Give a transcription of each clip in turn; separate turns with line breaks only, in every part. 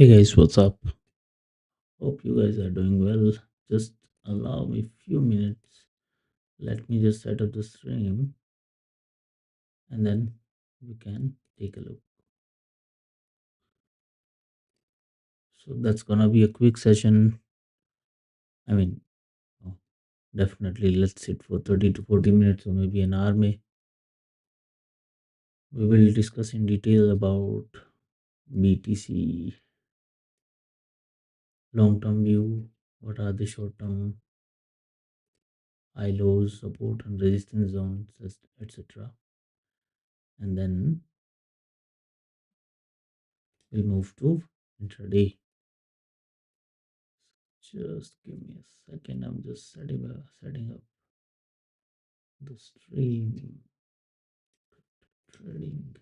Hey guys, what's up? Hope you guys are doing well. Just allow me a few minutes. Let me just set up the stream and then we can take a look. So that's gonna be a quick session. I mean, oh, definitely let's sit for 30 to 40 minutes or maybe an hour. We will discuss in detail about BTC long term view, what are the short term high lows, support and resistance zones, etc. And then we'll move to intraday. Just give me a second. I'm just setting up the stream trading.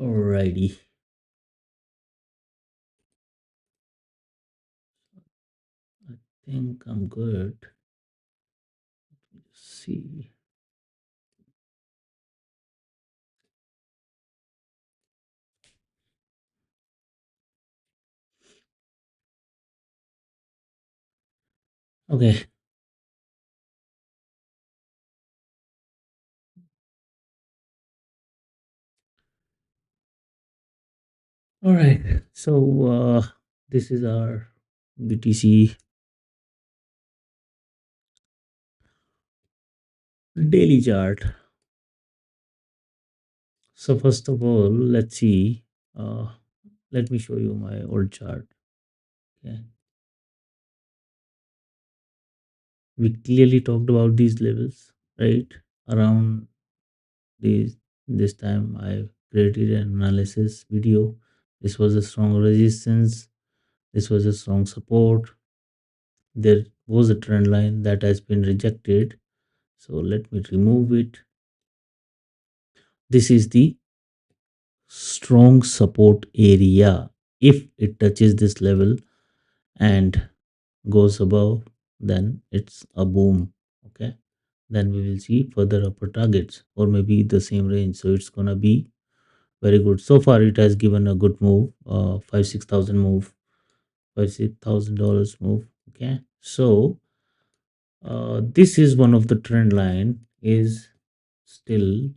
Alrighty. I think I'm good. Let's see. Okay. All right. So this is our BTC daily chart. So first of all, let's see. Let me show you my old chart. Okay. We clearly talked about these levels, right? Around this this time I created an analysis video. This was a strong resistance, this was a strong support, there was a trend line that has been rejected, so let me remove it. This is the strong support area. If it touches this level and goes above, then it's a boom. Okay, then we will see further upper targets or maybe the same range, so it's gonna be very good. So far, it has given a good move, 5-6 thousand move, $5,000 move. Okay, so this is one of the trend line is still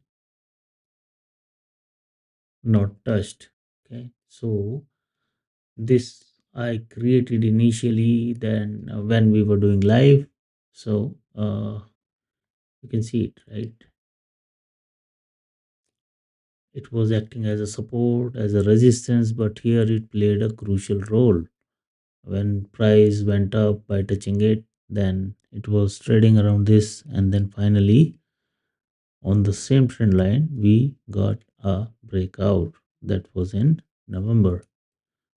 not touched. Okay, so this I created initially then when we were doing live. So you can see it, right? It was acting as a support, as a resistance, but here it played a crucial role. When price went up by touching it, then it was trading around this, and then finally on the same trend line we got a breakout. That was in November.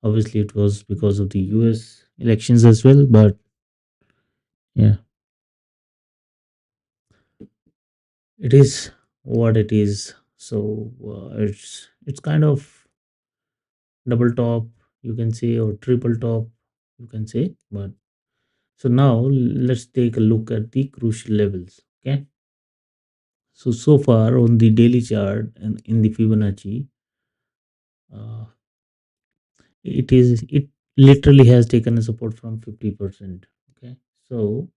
Obviously it was because of the US elections as well, but yeah, it is what it is. So it's kind of double top, you can say, or triple top, you can say. But so now let's take a look at the crucial levels. Okay, so far on the daily chart and in the Fibonacci, uh, it literally has taken a support from 50%. Okay, so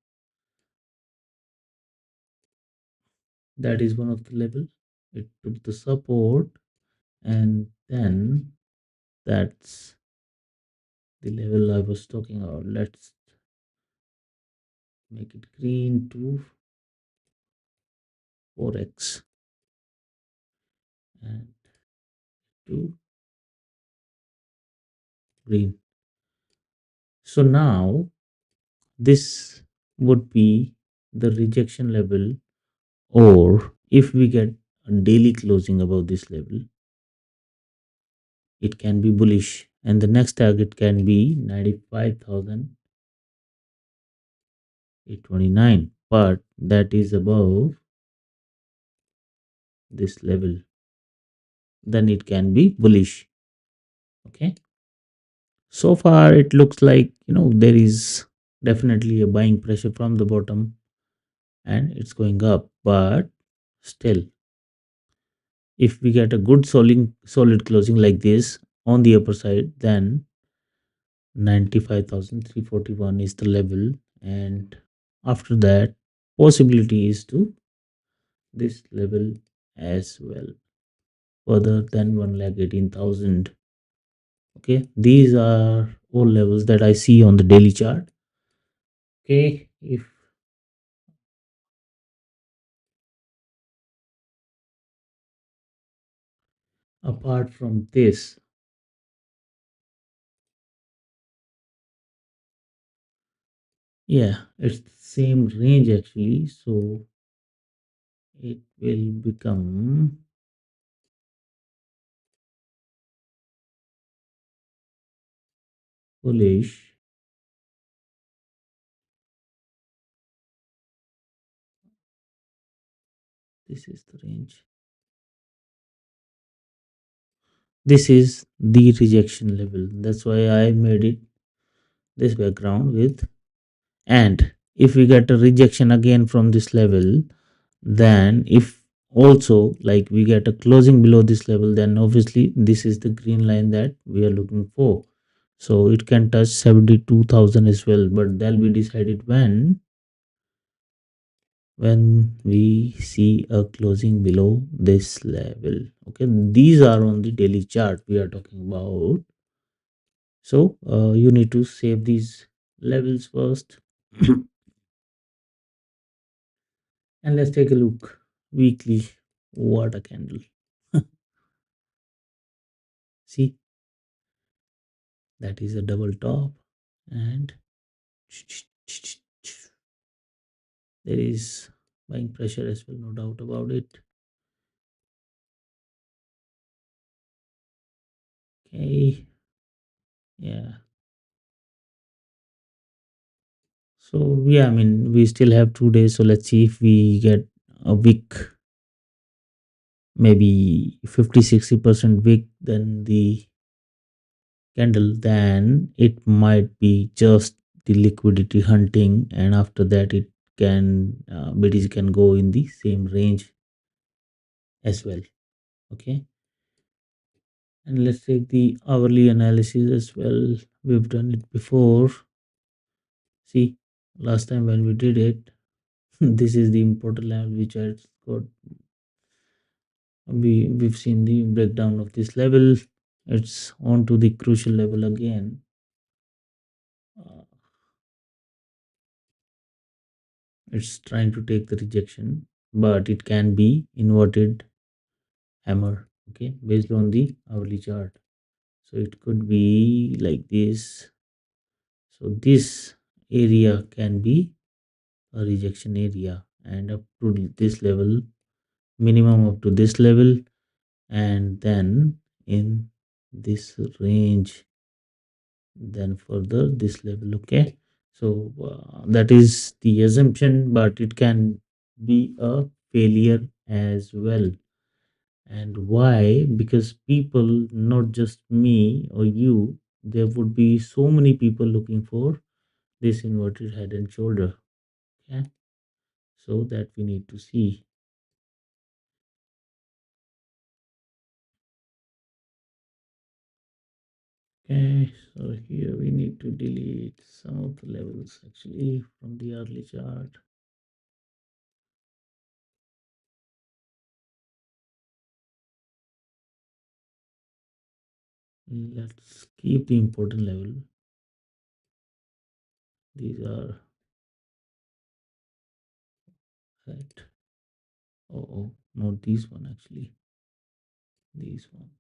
that is one of the level. It took the support, and then that's the level I was talking about. Let's make it green to 4x and to green. So now this would be the rejection level, or if we get a daily closing above this level, it can be bullish, and the next target can be 95,829, but that is above this level, then it can be bullish. Okay, so far it looks like there is definitely a buying pressure from the bottom and it's going up. But still, if we get a good solid closing like this on the upper side, then 95,341 is the level, and after that possibility is to this level as well, further than 1,18,000. Okay, these are all levels that I see on the daily chart. Okay, if apart from this, yeah, it's the same range actually, so it will become bullish. This is the range. This is the rejection level. That's why I made it this background with. And if we get a rejection again from this level, then if also like we get a closing below this level, then obviously this is the green line that we are looking for. So it can touch 72,000 as well, but that'll be decided when we see a closing below this level. Okay, these are on the daily chart we are talking about. So you need to save these levels first. And let's take a look weekly. What a candle. See, that is a double top, and there is buying pressure as well, no doubt about it. Okay, yeah. So yeah, I mean we still have 2 days, so let's see if we get a week, maybe 50-60% week than the candle, then it might be just the liquidity hunting, and after that it can BTC can go in the same range as well. Okay, and let's take the hourly analysis as well. We've done it before. See, last time when we did it, this is the important level which I got. We've seen the breakdown of this level. It's on to the crucial level again. Uh, it's trying to take the rejection, but it can be inverted hammer. Okay, based on the hourly chart. So it could be like this. So this area can be a rejection area, and up to this level, minimum up to this level, and then in this range, then further this level. Okay, so that is the assumption, but it can be a failure as well. And why? Because people, not just me or you, there would be so many people looking for this inverted head and shoulder. Okay, so that we need to see. Okay, so here we need to delete some of the levels actually from the early chart. Let's keep the important level. These are right. Oh, not these one actually. These ones.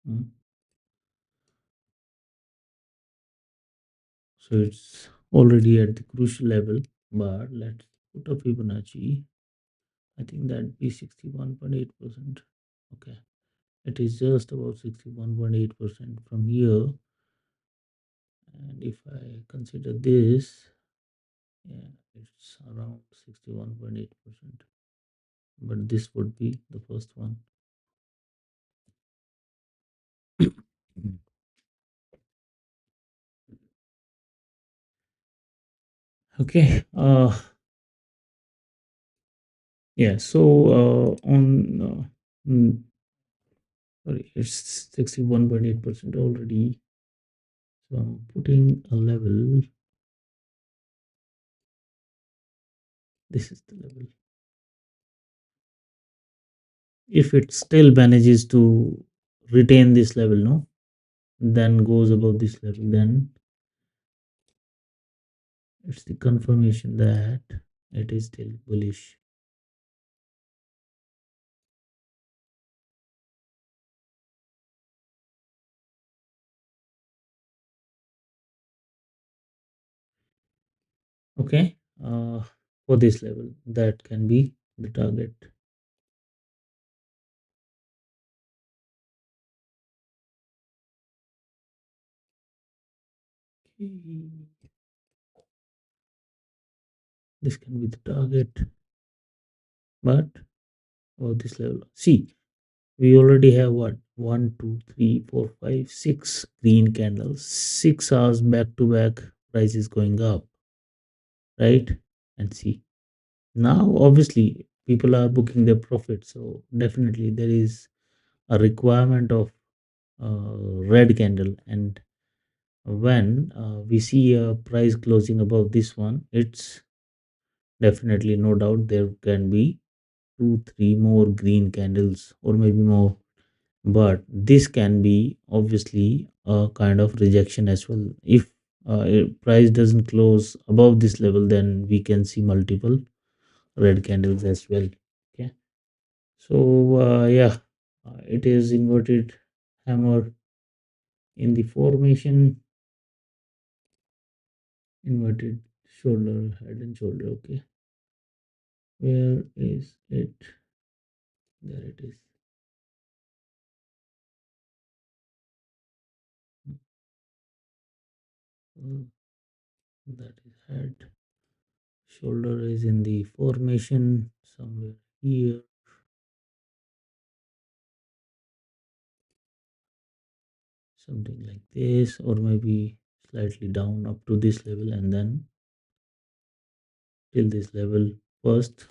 Hmm. So it's already at the crucial level, but let's put a Fibonacci. I think that be 61.8%. Okay, it is just about 61.8% from here. And if I consider this, yeah, it's around 61.8%. but this would be the first one. Okay. Yeah. So on sorry, it's 61.8% already. So I'm putting a level. This is the level. If it still manages to retain this level, no, then goes above this level, then it's the confirmation that it is still bullish. Okay. For this level, that can be the target. Okay. This can be the target, but for this level, see, we already have what, 1, 2, 3, 4, 5, 6 green candles, 6 hours back to back, price is going up, right? And see, now obviously people are booking their profit, so definitely there is a requirement of red candle. And when we see a price closing above this one, it's definitely, no doubt, there can be 2 3 more green candles or maybe more, but this can be obviously a kind of rejection as well. If price doesn't close above this level, then we can see multiple red candles as well. Okay. So yeah, it is inverted hammer in the formation, inverted shoulder, head and shoulder. Okay, where is it? There it is. Oh, that is head. Shoulder is in the formation somewhere here, something like this, or maybe slightly down up to this level and then till this level first.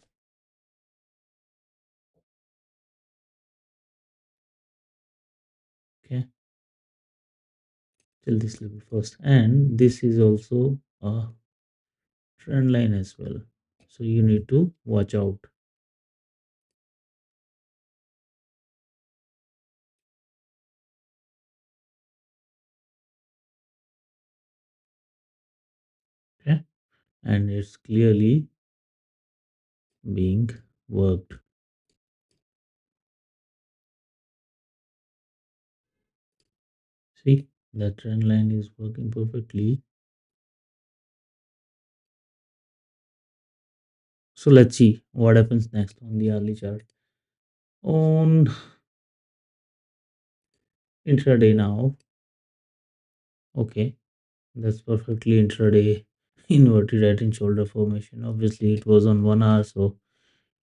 Okay, till this level first, and this is also a trend line as well, so you need to watch out. Okay, and it's clearly being worked. See, the trend line is working perfectly. So let's see what happens next on the hourly chart. On intraday now, okay, that's perfectly intraday inverted head and shoulder formation. Obviously, it was on 1 hour, so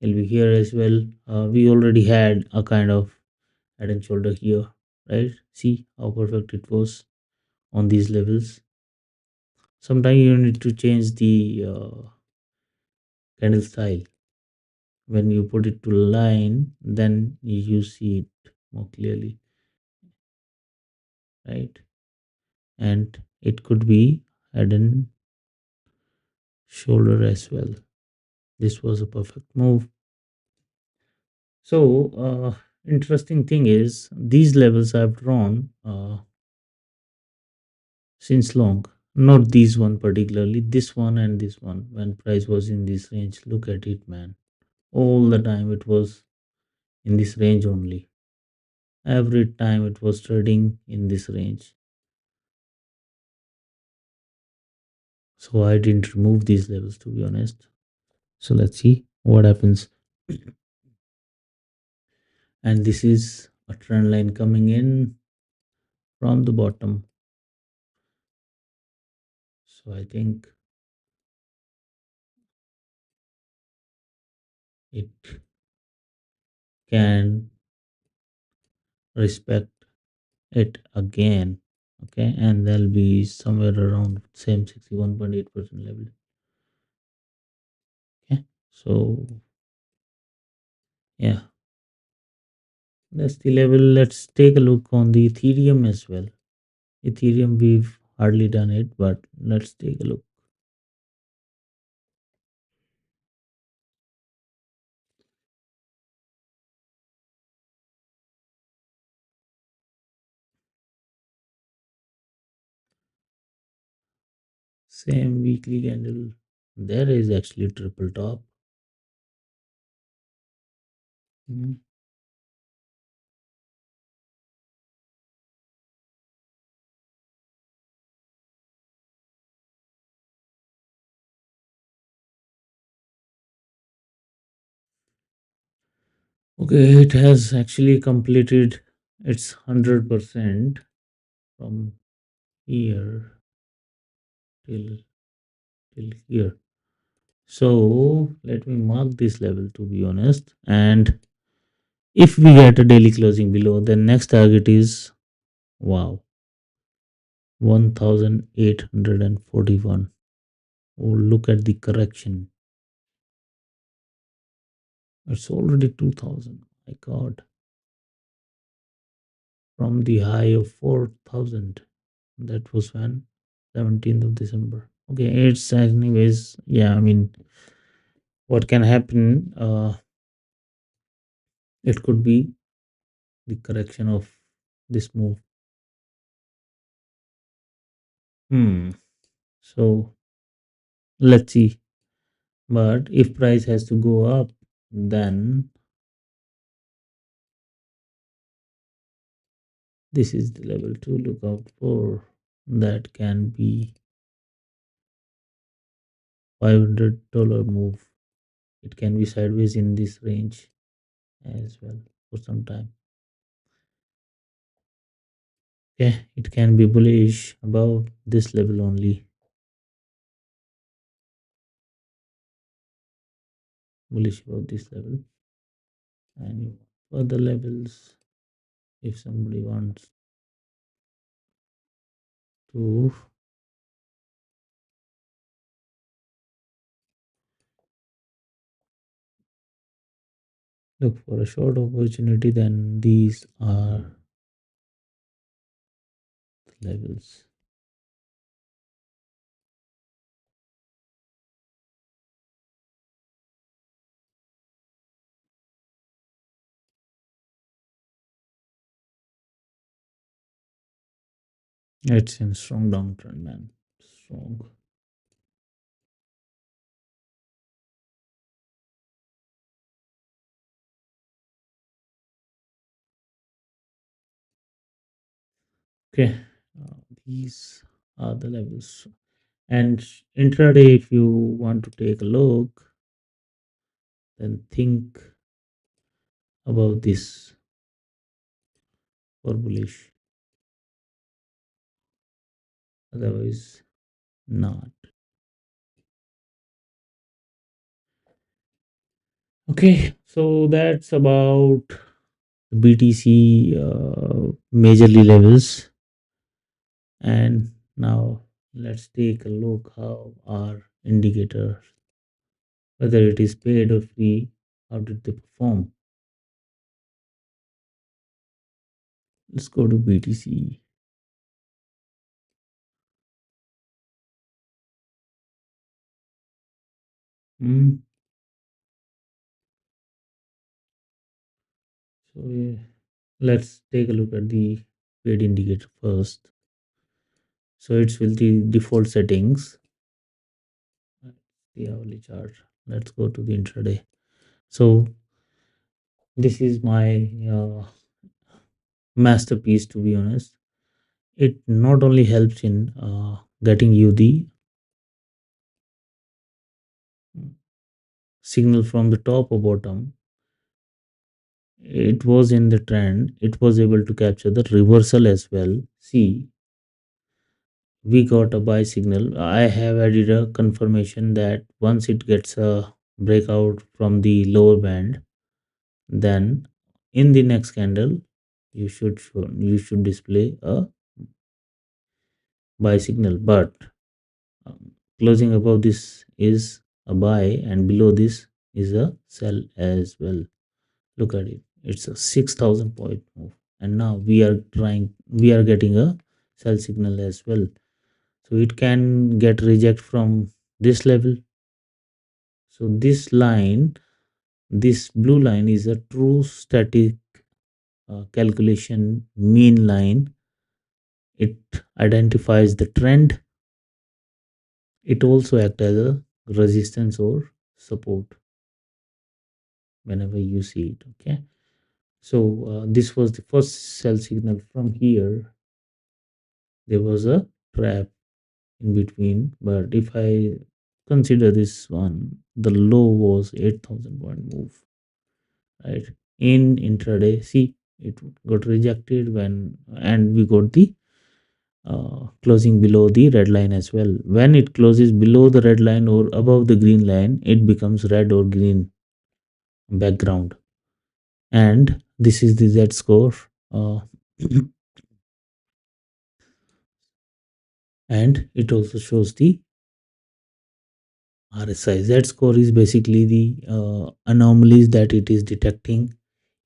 it'll be here as well. We already had a kind of head and shoulder here, right? See how perfect it was on these levels. Sometimes you need to change the candle style. When you put it to line, then you see it more clearly, right? And it could be head and shoulder as well. This was a perfect move. So interesting thing is these levels I've drawn since long. Not these one particularly, this one and this one. When price was in this range, look at it, man. All the time it was in this range only. Every time it was trading in this range. So I didn't remove these levels, to be honest. So let's see what happens. And this is a trend line coming in from the bottom. So I think it can respect it again. Okay, and there'll be somewhere around same 61.8% level. Okay, so yeah, that's the level. Let's take a look on the Ethereum as well. Ethereum, we've hardly done it, but let's take a look. Same weekly candle. There is actually triple top. Mhm. Okay, it has actually completed its 100% from here till here. So let me mark this level to be honest. And if we get a daily closing below, then next target is wow 1841. Oh, look at the correction. It's already 2000. My god. From the high of 4000. That was when 17th of December. Okay, it's anyways, yeah, I mean, what can happen? It could be the correction of this move. Hmm. So let's see. But if price has to go up, then this is the level to look out for. That can be $500 move. It can be sideways in this range as well for some time. Yeah, it can be bullish above this level only. Bullish above this level. And further levels, if somebody wants to look for a short opportunity, then these are the levels. It's in strong downtrend, man. Strong. Okay, these are the levels. And intraday, if you want to take a look, then think about this for bullish. Otherwise, not. Okay, so that's about BTC majorly levels. And now let's take a look how our indicator, whether it is paid or free, how did they perform. Let's go to BTC. Hmm. So let's take a look at the paid indicator first. So it's with the default settings. The hourly chart. Let's go to the intraday. So this is my masterpiece, to be honest. It not only helps in getting you the signal from the top or bottom. It was in the trend. It was able to capture the reversal as well. See, we got a buy signal. I have added a confirmation that once it gets a breakout from the lower band, then in the next candle you should display a buy signal, but closing above this is a buy and below this is a sell as well. Look at it, it's a 6,000 point move, and now we are getting a sell signal as well. So it can get reject from this level. So this blue line is a true static calculation mean line. It identifies the trend. It also acts as a resistance or support whenever you see it. Okay. So this was the first sell signal. From here there was a trap in between, but if I consider this one, the low was 8,000 point move, right? In intraday, see, it got rejected when, and we got the closing below the red line as well. When it closes below the red line or above the green line, it becomes red or green background, and this is the Z score. uh, and it also shows the RSI. Z score is basically the anomalies that it is detecting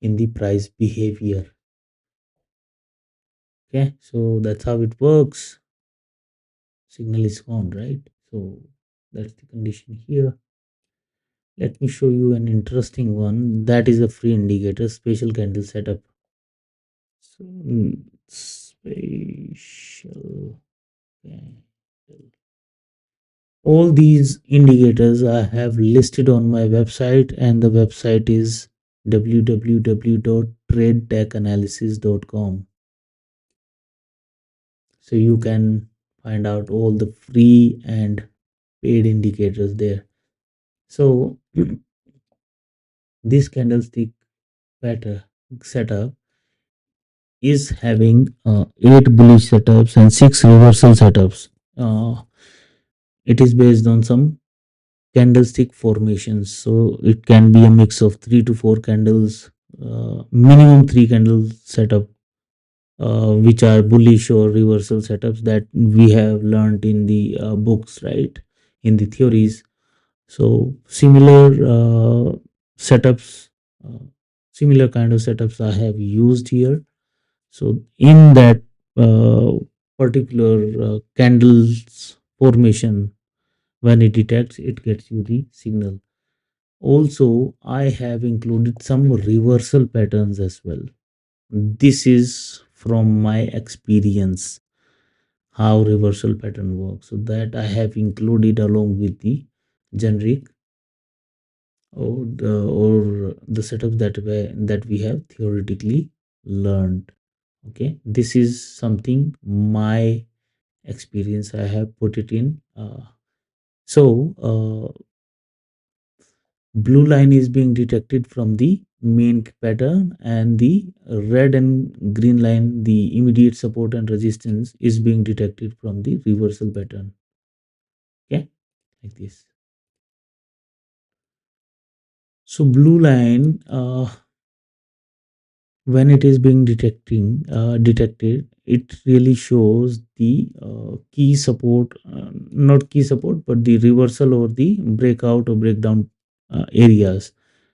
in the price behavior. Okay, so that's how it works. Signal is gone, right? So that's the condition here. Let me show you an interesting one. That is a free indicator, spatial candle setup. So spatial candle. All these indicators I have listed on my website, and the website is www.tradetechanalysis.com. So you can find out all the free and paid indicators there. So this candlestick pattern setup is having 8 bullish setups and 6 reversal setups. It is based on some candlestick formations, so it can be a mix of 3 to 4 candles, minimum 3 candle setup, which are bullish or reversal setups that we have learned in the books, right, in the theories. So setups uh, similar kind of setups I have used here. So in that uh, particular candles formation, when it detects, it gets you the signal. Also, I have included some reversal patterns as well. This is from my experience how reversal pattern works. So that I have included along with the generic or the setup that we have theoretically learned. Okay, this is something my experience I have put it in. So blue line is being detected from the main pattern, and the red and green line, the immediate support and resistance, is being detected from the reversal pattern. Okay, like this. So blue line, when it is being detected, it really shows the key support, not key support, but the reversal or the breakout or breakdown areas.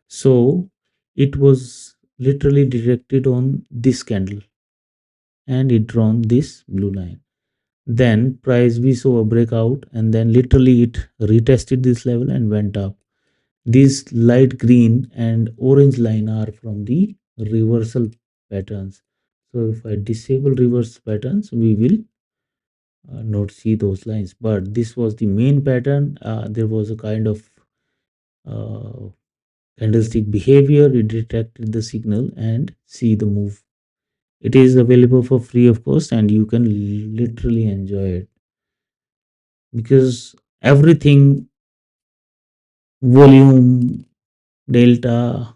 So it was literally detected on this candle, and it drawn this blue line. Then price, we saw a breakout, and then literally it retested this level and went up. These light green and orange line are from the reversal patterns. So if I disable reverse patterns, we will not see those lines. But this was the main pattern. There was a kind of uh, candlestick behavior. It detected the signal and see the move. It is available for free, of course, and you can literally enjoy it, because everything, volume, delta,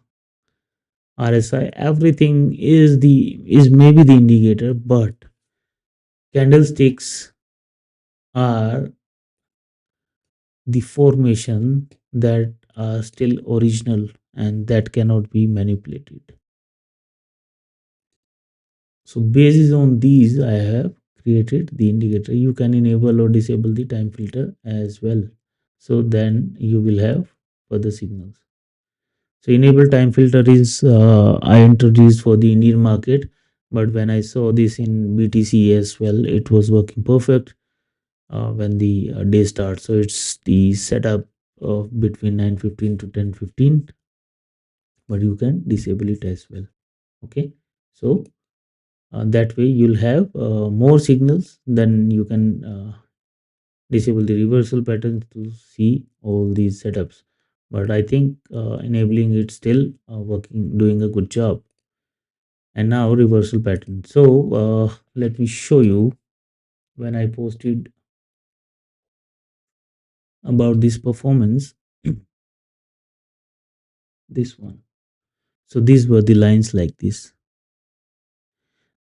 RSI, everything is maybe the indicator, but candlesticks are the formation that are still original and that cannot be manipulated. So basis on these, I have created the indicator. You can enable or disable the time filter as well. So then you will have further signals. So enable time filter is I introduced for the Indian market, but when I saw this in BTC as well, it was working perfect when the day starts. So it's the setup of between 9:15 to 10:15, but you can disable it as well. Okay, so that way you'll have more signals. Then you can disable the reversal patterns to see all these setups. But I think enabling it still working, doing a good job. And now reversal pattern. So let me show you when I posted about this performance. This one. So these were the lines like this.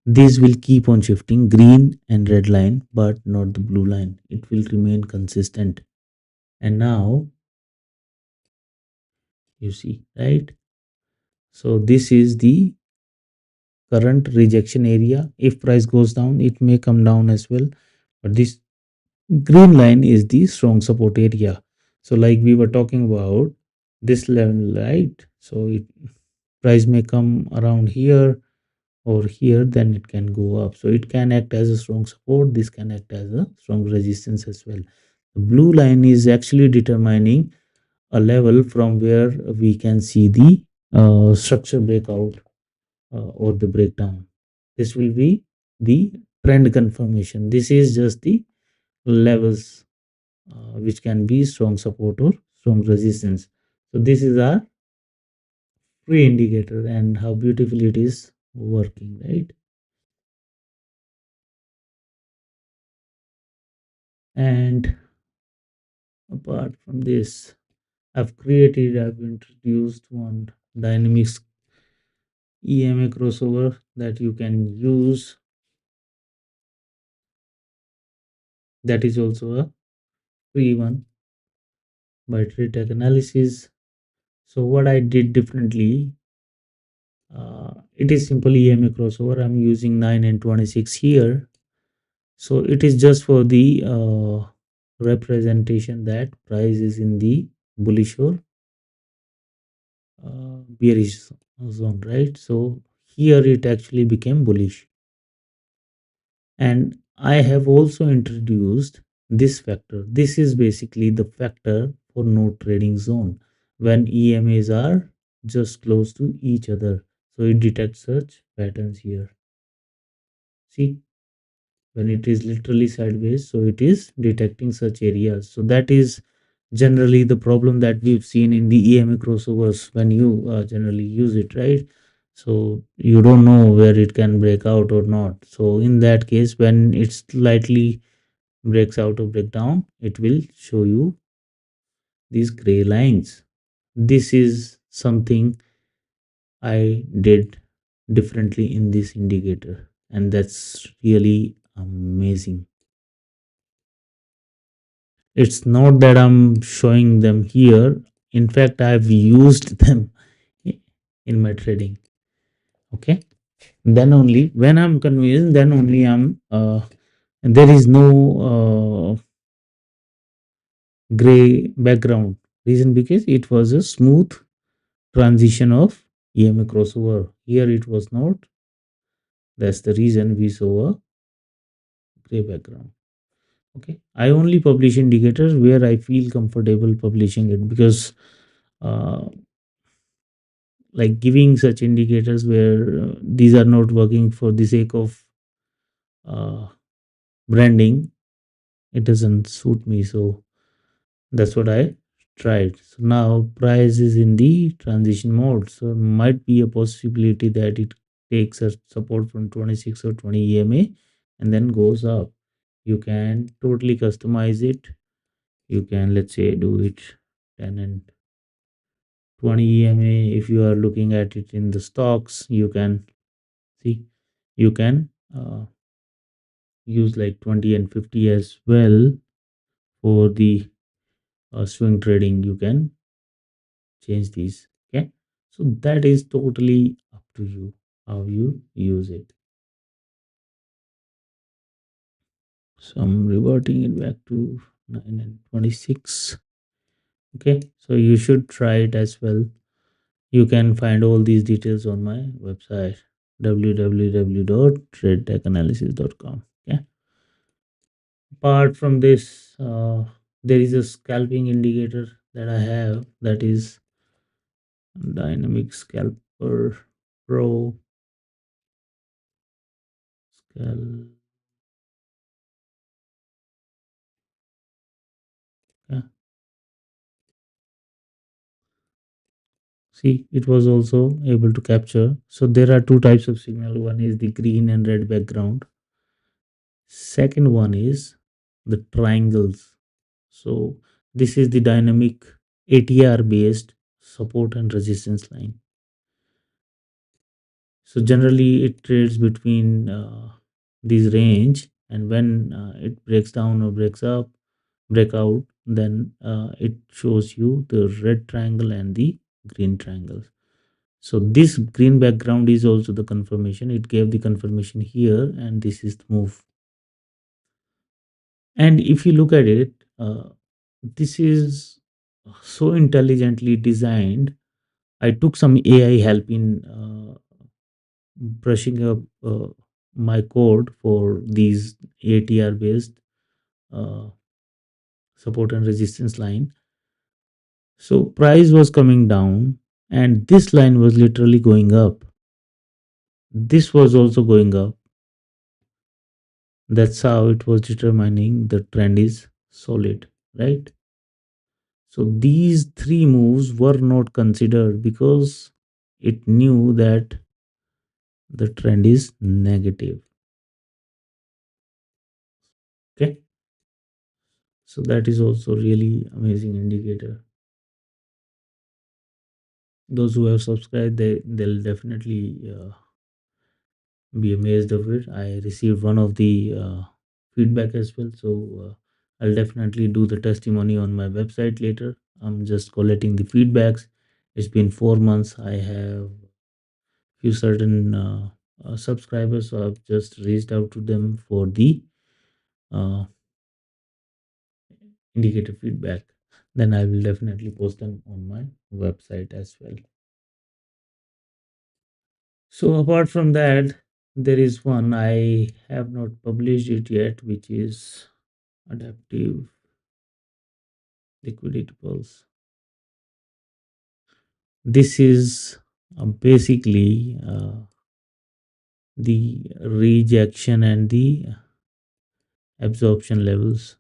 These will keep on shifting, green and red line, but not the blue line. It will remain consistent. And now you see, right? So this is the current rejection area. If price goes down, it may come down as well. But this green line is the strong support area. So like we were talking about this level, right? So it price may come around here or here, then it can go up. So it can act as a strong support. This can act as a strong resistance as well. The blue line is actually determining a level from where we can see the structure breakout or the breakdown. This will be the trend confirmation. This is just the levels which can be strong support or strong resistance. So this is our free indicator and how beautifully it is working, right? And apart from this, I've introduced one dynamic EMA crossover that you can use. That is also a free one by TradeTech analysis. So what I did differently, it is simple EMA crossover. I'm using 9 and 26 here. So it is just for the representation that price is in the bullish or bearish zone, right? So here it actually became bullish. And I have also introduced this factor. This is basically the factor for no trading zone when EMAs are just close to each other. So it detects such patterns here. See, when it is literally sideways, so it is detecting such areas. So that is generally the problem that we've seen in the EMA crossovers when you generally use it, right? So you don't know where it can break out or not. So in that case, when it slightly breaks out or break down, it will show you these gray lines. This is something I did differently in this indicator, and that's really amazing. It's not that I'm showing them here. In fact, I've used them in my trading. Okay. Then only when I'm convinced, then only I'm there is no gray background. Reason because it was a smooth transition of EMA crossover. Here it was not. That's the reason we saw a gray background. Okay. I only publish indicators where I feel comfortable publishing it because uh, like giving such indicators where these are not working for the sake of uh, branding, it doesn't suit me. So that's what I tried. So now price is in the transition mode, so might be a possibility that it takes a support from 26 or 20 EMA and then goes up. You can totally customize it. You can, let's say, do it 10 and 20 EMA. If you are looking at it in the stocks, you can see, you can use like 20 and 50 as well. For the swing trading, you can change these. Okay, so that is totally up to you how you use it. So I'm reverting it back to 9 and 26. Okay, so you should try it as well. You can find all these details on my website www.tradetechanalysis.com. Okay. Apart from this, there is a scalping indicator that I have, that is Dynamic Scalper Pro Scal. Yeah. See, it was also able to capture. So there are two types of signal. One is the green and red background. Second one is the triangles. So this is the dynamic ATR based support and resistance line. So generally it trades between this range, and when it breaks down or breaks up, break out, then it shows you the red triangle and the green triangle. So this green background is also the confirmation. It gave the confirmation here, and this is the move. And if you look at it, this is so intelligently designed. I took some AI help in brushing up my code for these ATR based uh, support and resistance line. So price was coming down, and this line was literally going up. This was also going up. That's how it was determining the trend is solid, right? So these three moves were not considered because it knew that the trend is negative. Okay, so that is also really amazing indicator. Those who have subscribed, they'll definitely be amazed of it. I received one of the feedback as well, so I'll definitely do the testimony on my website later. I'm just collecting the feedbacks. It's been 4 months. I have few certain subscribers, so I've just reached out to them for the uh, indicator feedback. Then I will definitely post them on my website as well. So apart from that, there is one I have not published it yet, which is adaptive liquidity pulse. This is basically the rejection and the absorption levels.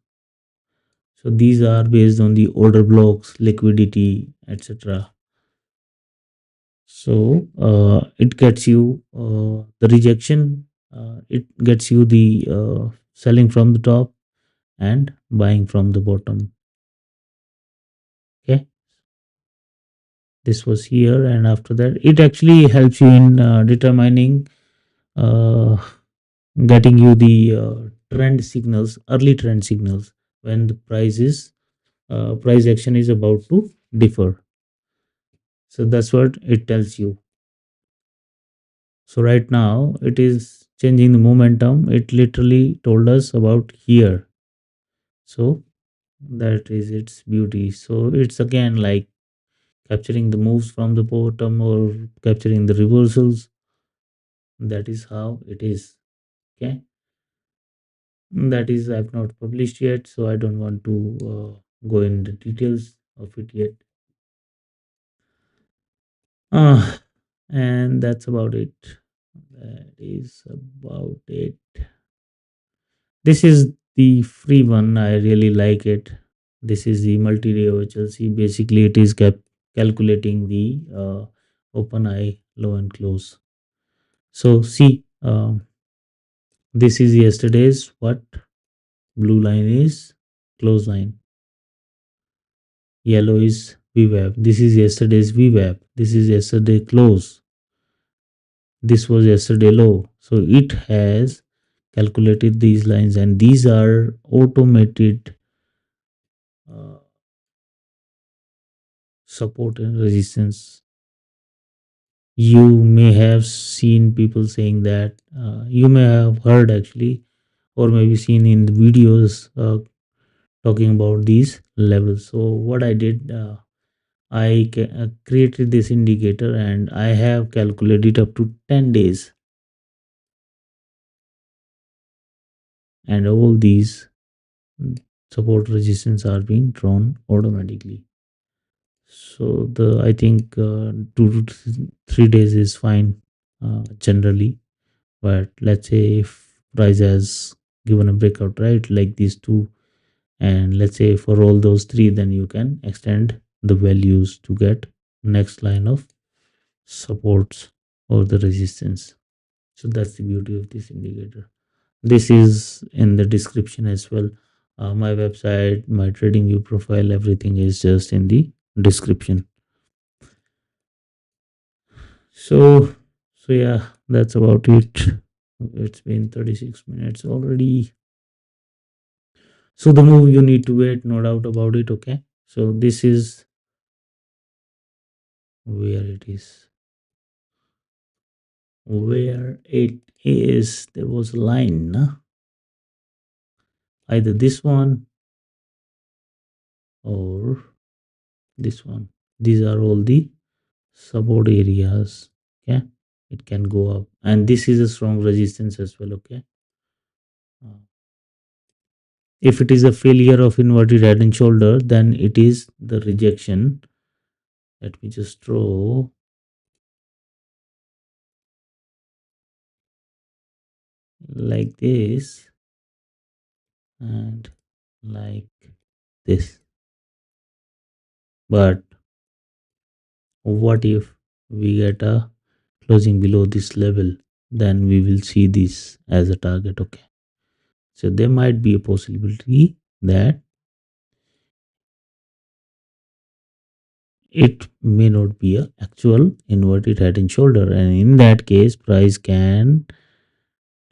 So these are based on the order blocks, liquidity, etc. So it gets you the rejection. It gets you the selling from the top and buying from the bottom. Okay, this was here, and after that, it actually helps you in determining, uh, getting you the trend signals, early trend signals when the price action is about to differ. So that's what it tells you. So right now it is changing the momentum. It literally told us about here. So that is its beauty. So it's again like capturing the moves from the bottom or capturing the reversals. That is how it is. Okay. That is, I've not published yet, so I don't want to go in the details of it yet. Uh, and that's about it. That is about it. This is the free one. I really like it. This is the multi-day OHLC. Basically, it is calculating the open eye, low and close. So see, this is yesterday's what? Blue line is close line. Yellow is VWAP. This is yesterday's VWAP. This is yesterday close. This was yesterday low. So it has calculated these lines, and these are automated uh, support and resistance. You may have seen people saying that, you may have heard actually or maybe seen in the videos talking about these levels. So what I did, created this indicator and I have calculated up to 10 days, and all these support resistance are being drawn automatically. So the I think 2 to 3 days is fine generally. But let's say if price has given a breakout, right, like these two, and let's say for all those three, then you can extend the values to get next line of supports or the resistance. So that's the beauty of this indicator. This is in the description as well. My website, my trading view profile, everything is just in the description. So yeah, that's about it. It's been 36 minutes already. So the move you need to wait, no doubt about it. Okay. So this is where it is. Where it is, there was a line, nah? Either this one or this one. These are all the support areas. Okay. It can go up. And this is a strong resistance as well. Okay. Uh, If it is a failure of inverted head and shoulder, then it is the rejection. Let me just draw like this and like this. But what if we get a closing below this level? Then we will see this as a target. Okay. So there might be a possibility that it may not be a actual inverted head and shoulder, and in that case price can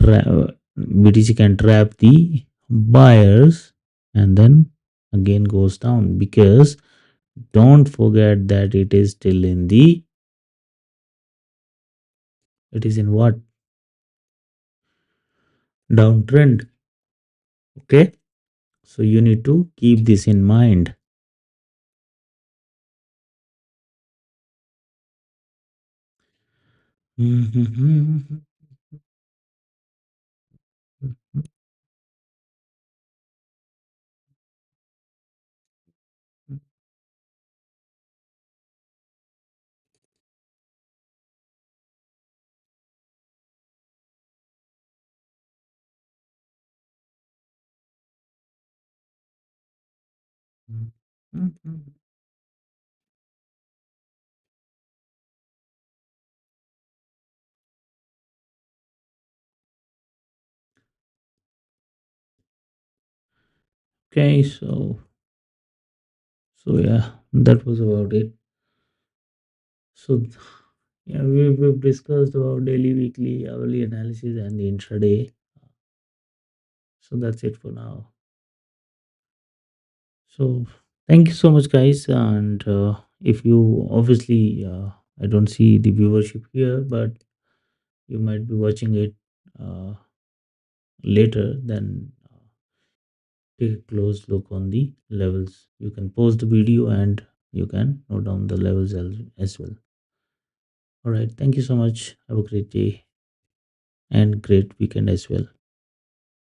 BTC can trap the buyers and then again goes down, because don't forget that it is still in the, it is in what, downtrend. Okay, so you need to keep this in mind. Okay, so yeah, that was about it. So yeah, we've discussed about daily, weekly, hourly analysis and the intraday. So that's it for now. So thank you so much, guys. And if you obviously, I don't see the viewership here, but you might be watching it uh, later, then take a close look on the levels. You can pause the video and you can note down the levels as well. All right. Thank you so much. Have a great day and great weekend as well.